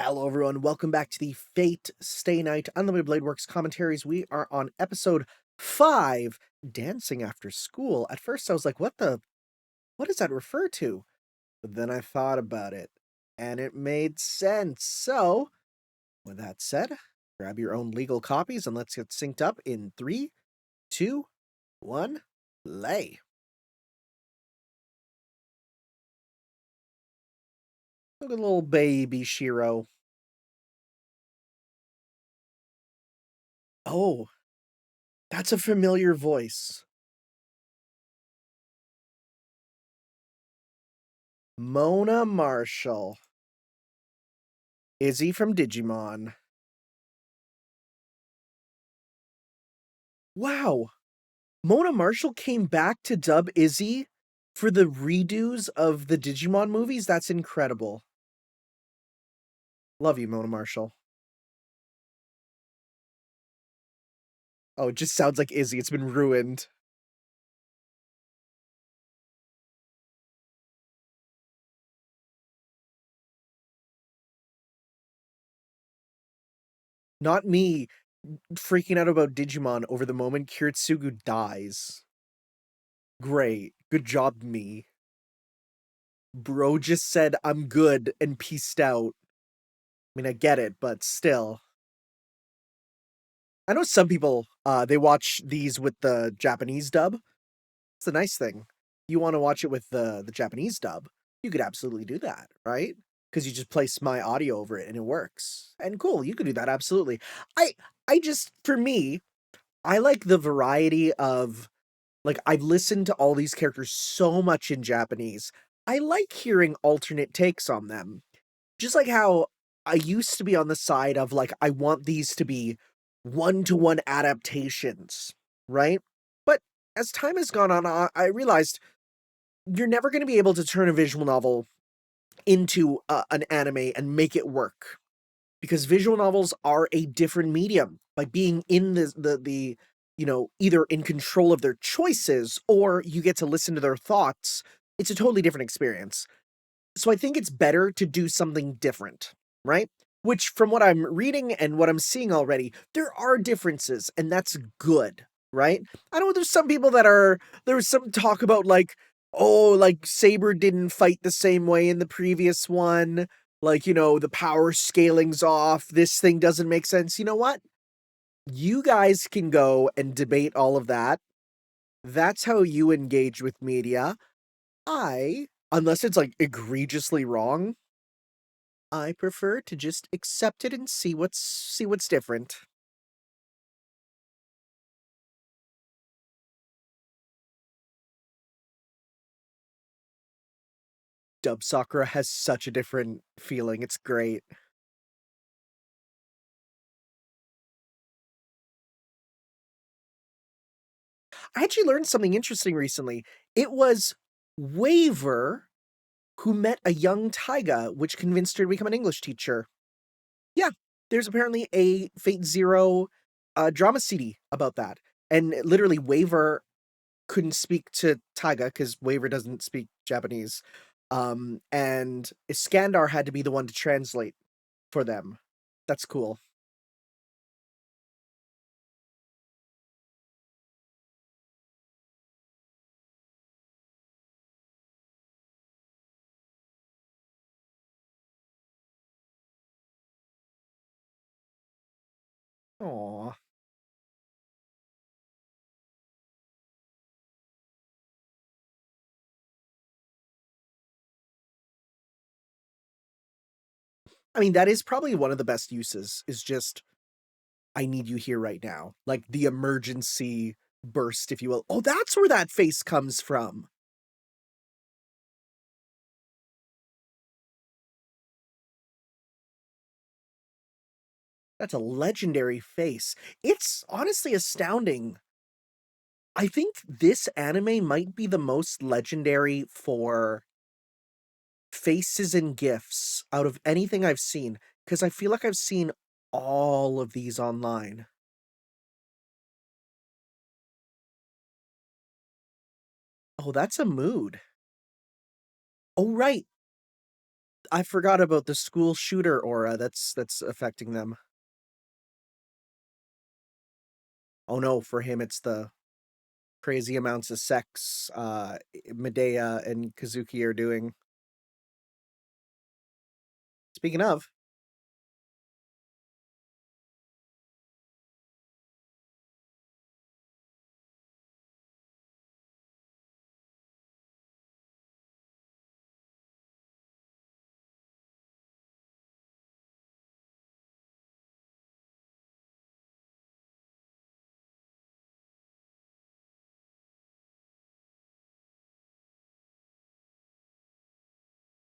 Hello, everyone. Welcome back to the Fate Stay Night Unlimited Blade Works commentaries. We are on episode 5, Dancing After School. At first, I was like, what does that refer to? But then I thought about it, and it made sense. So, with that said, grab your own legal copies and let's get synced up in 3, 2, 1, play. Look at little baby Shiro. Oh, that's a familiar voice. Mona Marshall. Izzy from Digimon. Wow. Mona Marshall came back to dub Izzy for the redos of the Digimon movies? That's incredible. Love you, Mona Marshall. Oh, it just sounds like Izzy. It's been ruined. Not me freaking out about Digimon over the moment Kiritsugu dies. Great. Good job, me. Bro just said, I'm good, and peaced out. I mean, I get it, but still. I know some people, they watch these with the Japanese dub. It's a nice thing. You want to watch it with the Japanese dub, you could absolutely do that, right? Because you just place my audio over it and it works. And cool, you could do that absolutely. I I just for me, I like the variety of like I've listened to all these characters so much in Japanese. I like hearing alternate takes on them. Just like how I used to be on the side of like I want these to be one-to-one adaptations, right? But as time has gone on, I realized you're never going to be able to turn a visual novel into an anime and make it work because visual novels are a different medium. By being in the either in control of their choices or you get to listen to their thoughts, it's a totally different experience. So I think it's better to do something different, right? Which, from what I'm reading and what I'm seeing already, there are differences, and that's good, right? I know there's some people that are, there was some talk about like, oh, like Saber didn't fight the same way in the previous one. Like, the power scaling's off. This thing doesn't make sense. You know what? You guys can go and debate all of that. That's how you engage with media. Unless it's like egregiously wrong, I prefer to just accept it and see what's different. Dub Sakura has such a different feeling. It's great. I actually learned something interesting recently. It was Waver who met a young Taiga, which convinced her to become an English teacher. Yeah, there's apparently a Fate Zero drama CD about that. And literally, Waver couldn't speak to Taiga because Waver doesn't speak Japanese. And Iskandar had to be the one to translate for them. That's cool. Aw. I mean, that is probably one of the best uses, is just, I need you here right now. Like the emergency burst, if you will. Oh, that's where that face comes from. That's a legendary face. It's honestly astounding. I think this anime might be the most legendary for faces and gifs out of anything I've seen, because I feel like I've seen all of these online. Oh, that's a mood. Oh, right. I forgot about the school shooter aura that's affecting them. Oh no, for him it's the crazy amounts of sex Medea and Kazuki are doing. Speaking of,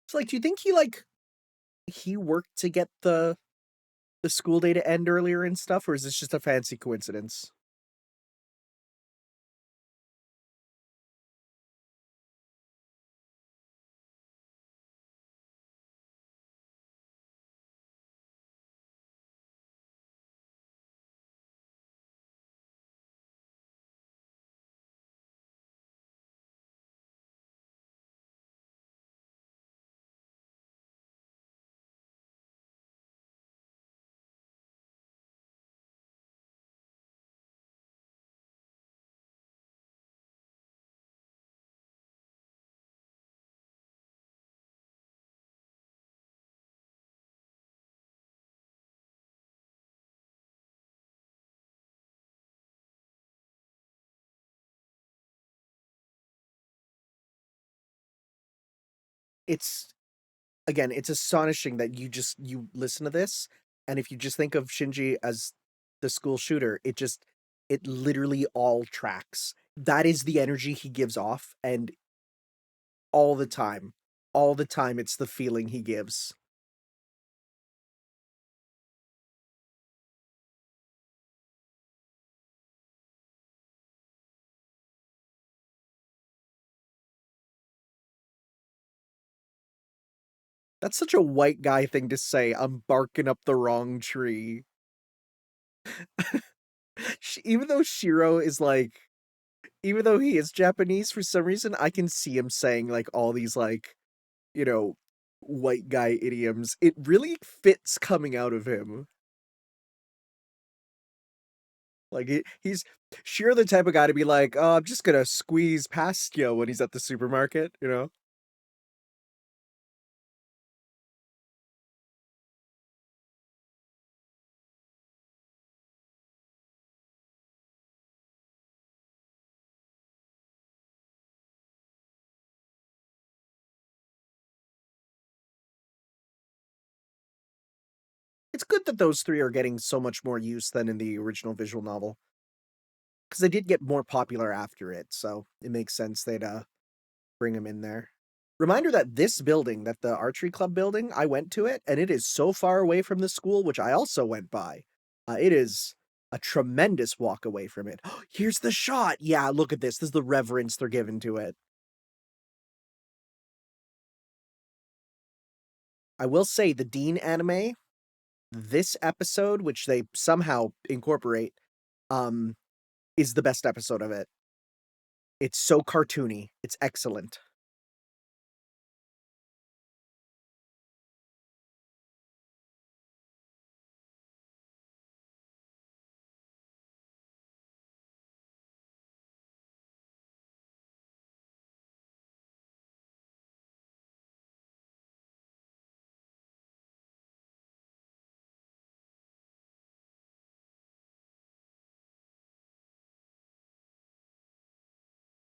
it's like, do you think he worked to get the school day to end earlier and stuff, or is this just a fancy coincidence? It's again, it's astonishing that you listen to this, and if you just think of Shinji as the school shooter, it literally all tracks. That is the energy he gives off, and all the time, all the time, it's the feeling he gives. That's such a white guy thing to say. I'm barking up the wrong tree. Even though Shiro is like, even though he is Japanese for some reason, I can see him saying like all these like, you know, white guy idioms. It really fits coming out of him. Like he's Shiro the type of guy to be like, "Oh, I'm just gonna squeeze past you" when he's at the supermarket, you know? It's good that those three are getting so much more use than in the original visual novel because they did get more popular after it, so it makes sense they'd bring them in there. Reminder that this building, that the archery club building, I went to it, and it is so far away from the school, which I also went by. It is a tremendous walk away from it. Here's the shot. Yeah, look at this. This is the reverence they're giving to it. I will say the Dean anime, this episode, which they somehow incorporate, um, is the best episode of it. It's so cartoony. It's excellent.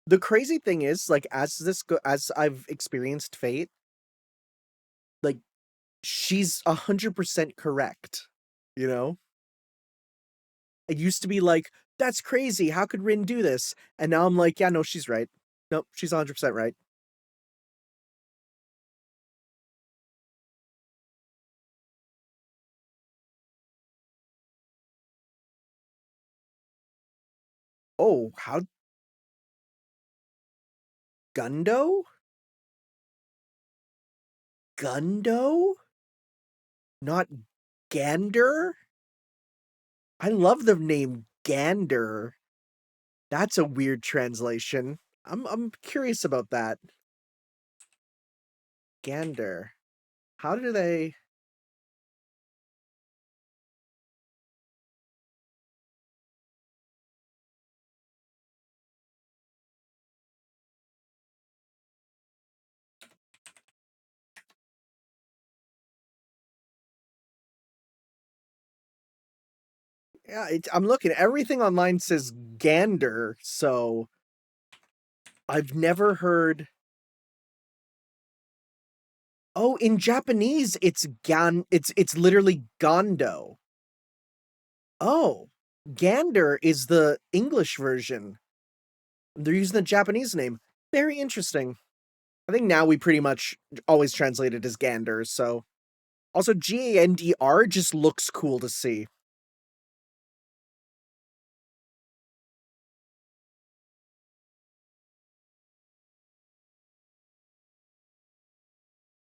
The crazy thing is, like, as I've experienced Fate, like, she's 100% correct, you know? It used to be like, "That's crazy, how could Rin do this?" And now I'm like, "Yeah, no, she's right. Nope, she's 100% right." Oh, how Gundo? Gundo? Not Gander? I love the name Gander. That's a weird translation. I'm curious about that. Gander. How do they Yeah, I'm looking. Everything online says Gander, so I've never heard. Oh, in Japanese, it's gan. It's literally Gondo. Oh, Gander is the English version. They're using the Japanese name. Very interesting. I think now we pretty much always translate it as Gander. So also Gandr just looks cool to see.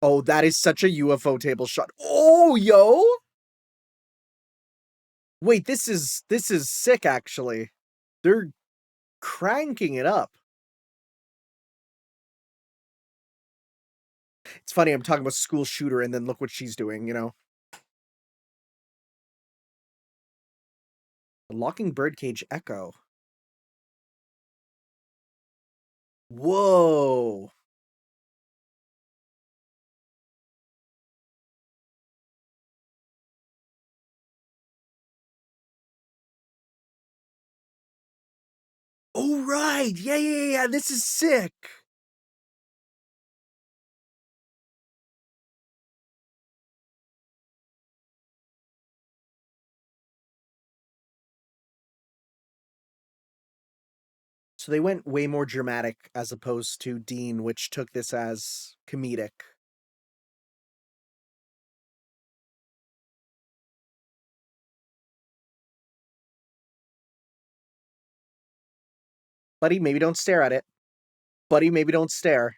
Oh, that is such a UFO table shot. Oh, yo! Wait, this is sick actually. They're cranking it up. It's funny, I'm talking about school shooter and then look what she's doing, you know? The locking birdcage echo. Whoa. Oh, right. Yeah. This is sick. So they went way more dramatic as opposed to Dean, which took this as comedic. Buddy, maybe don't stare at it. Buddy, maybe don't stare.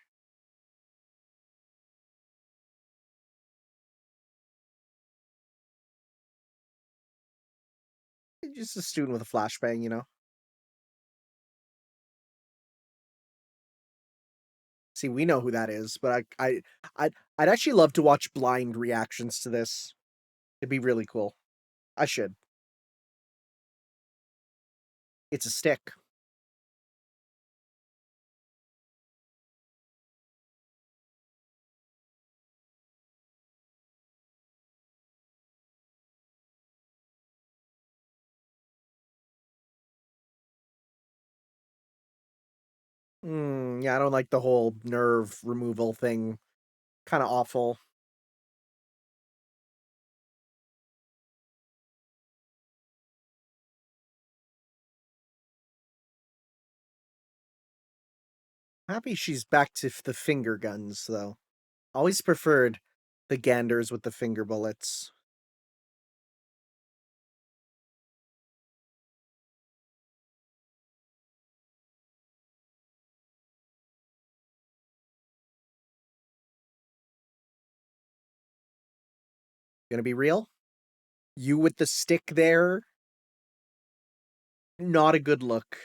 Just a student with a flashbang, you know? See, we know who that is, but I'd actually love to watch blind reactions to this. It'd be really cool. I should. It's a stick. Yeah, I don't like the whole nerve removal thing. Kind of awful. Happy she's back to the finger guns, though. Always preferred the Ganders with the finger bullets. Gonna be real? You with the stick there? Not a good look.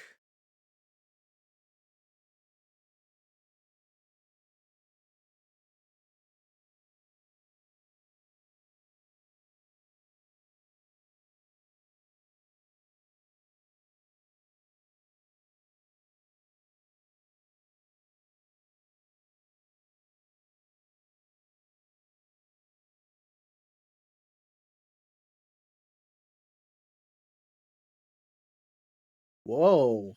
Whoa.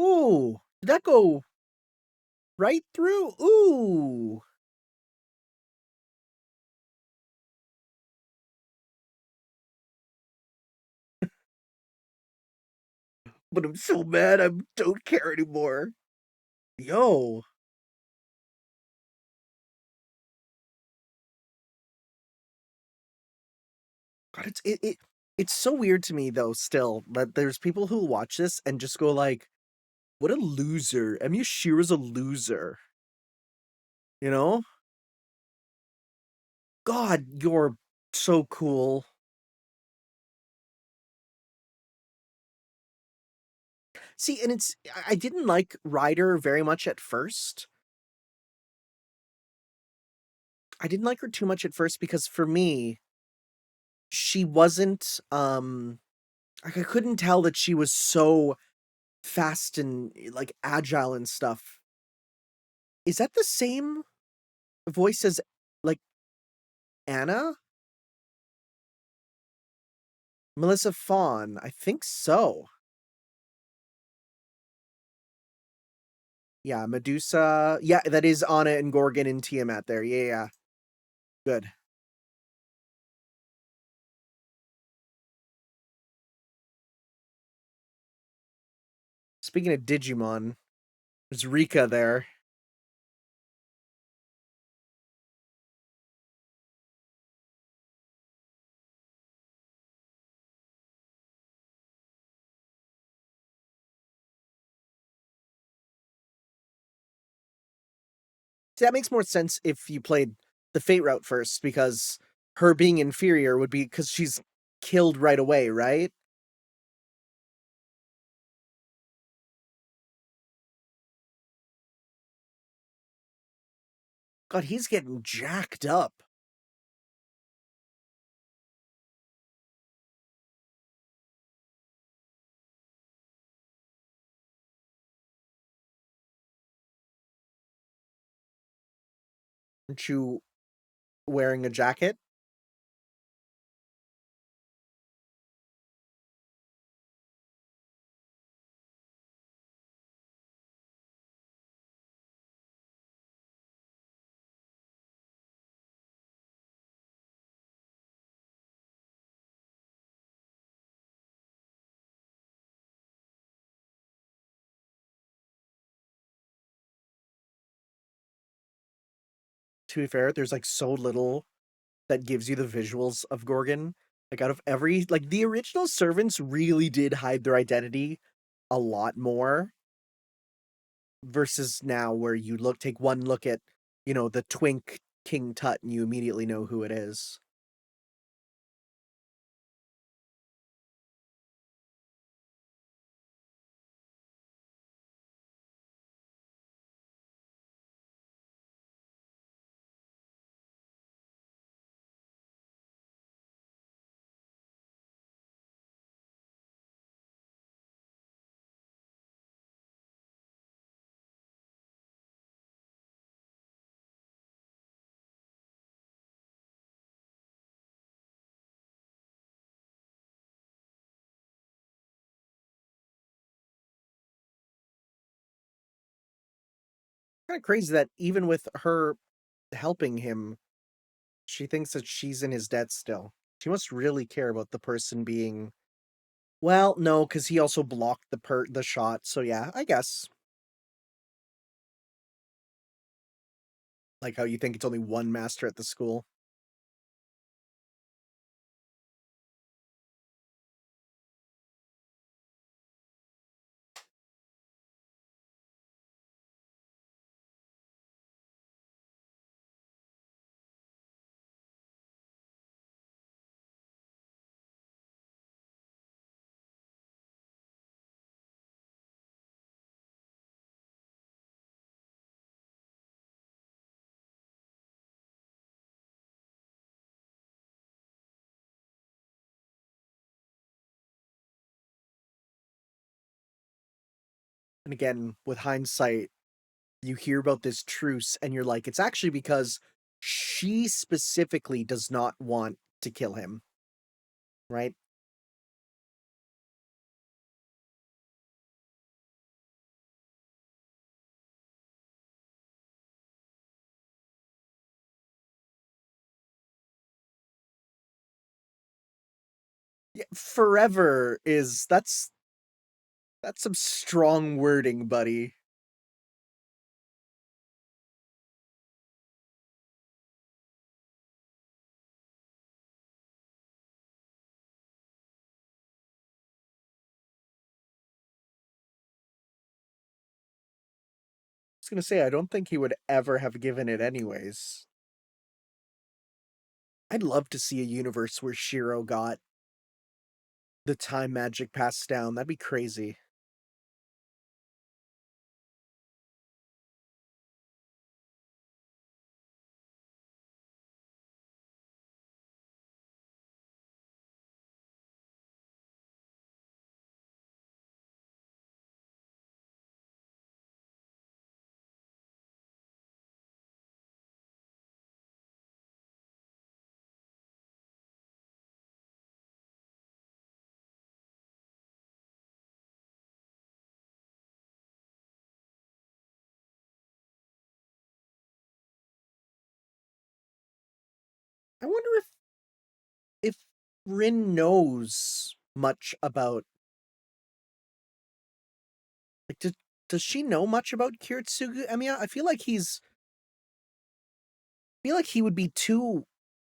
Ooh. Did that go right through? Ooh. But I'm so mad I don't care anymore. Yo. God, it's so weird to me though, still, that there's people who watch this and just go like, what a loser. Emu Shira's a loser. You know? God, you're so cool. See, and I didn't like Ryder very much at first. I didn't like her too much at first because for me, she wasn't, like, I couldn't tell that she was so fast and, like, agile and stuff. Is that the same voice as, like, Anna? Melissa Fawn? I think so. Yeah, Medusa. Yeah, that is Anna and Gorgon and Tiamat there. Yeah, yeah. Good. Speaking of Digimon, there's Rika there. See, that makes more sense if you played the Fate route first, because her being inferior would be because she's killed right away, right? God, he's getting jacked up. Aren't you wearing a jacket? To be fair, there's like so little that gives you the visuals of Gorgon. Like out of every like the original servants really did hide their identity a lot more versus now where you take one look at, the twink King Tut and you immediately know who it is. Kind of crazy that even with her helping him, she thinks that she's in his debt still. She must really care about the person being. Well, no, because he also blocked the shot. So yeah, I guess. Like how you think it's only one master at the school. And again, with hindsight, you hear about this truce and you're like, it's actually because she specifically does not want to kill him, right? Yeah, forever is that's some strong wording, buddy. I was gonna say I don't think he would ever have given it anyways. I'd love to see a universe where Shiro got the time magic passed down. That'd be crazy. wonder if Rin knows much about, like, does she know much about Kiritsugu Emiya? I feel like he would be too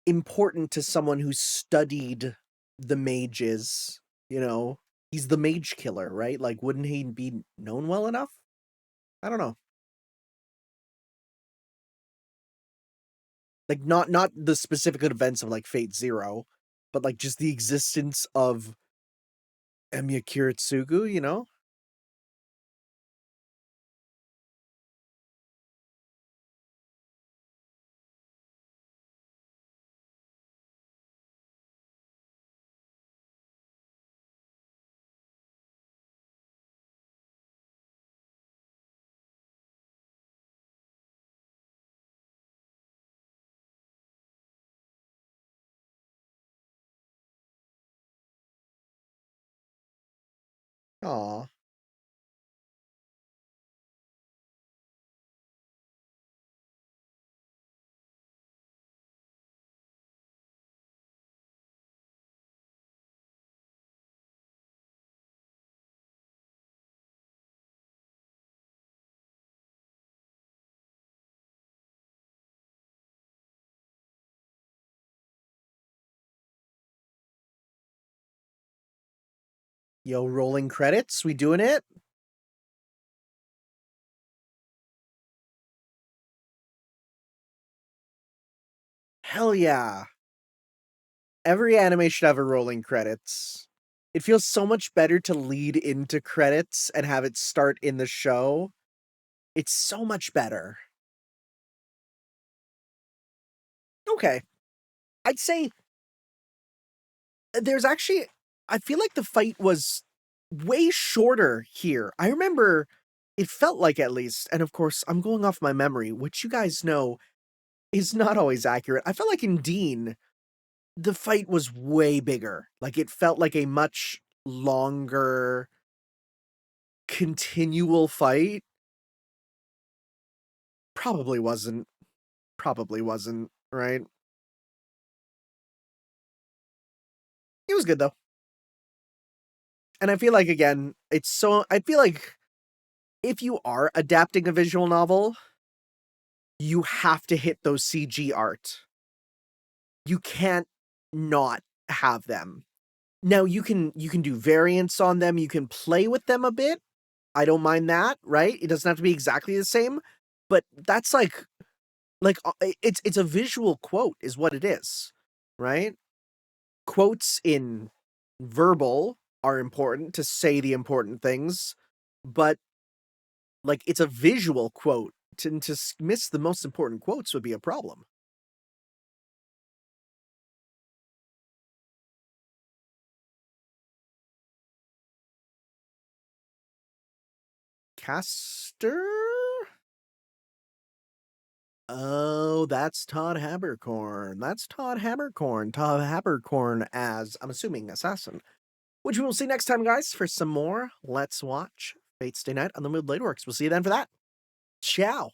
important to someone who studied the mages, you know? He's the mage killer, right? Like, wouldn't he be known well enough? I don't know. Like, not the specific events of, like, Fate Zero, but, like, just the existence of Emiya Kiritsugu, you know? Aw. Yo, rolling credits? We doing it? Hell yeah. Every anime should have a rolling credits. It feels so much better to lead into credits and have it start in the show. It's so much better. Okay. I'd say there's actually, I feel like the fight was way shorter here. I remember it felt like, at least, and of course, I'm going off my memory, which you guys know is not always accurate. I felt like in Dean, the fight was way bigger. Like, it felt like a much longer, continual fight. Probably wasn't. Probably wasn't, right? It was good, though. And I feel like, again, I feel like if you are adapting a visual novel, you have to hit those CG art. You can't not have them. Now you can do variants on them, you can play with them a bit. I don't mind that, right? It doesn't have to be exactly the same, but that's it's a visual quote is what it is, right? Quotes in verbal are important to say the important things, but like it's a visual quote. To miss the most important quotes would be a problem. Caster? Oh, that's Todd Habercorn. That's Todd Habercorn. Todd Habercorn as, I'm assuming, assassin. Which we will see next time, guys, for some more Let's Watch Fate Stay Night on the Mood Later Works. We'll see you then for that. Ciao.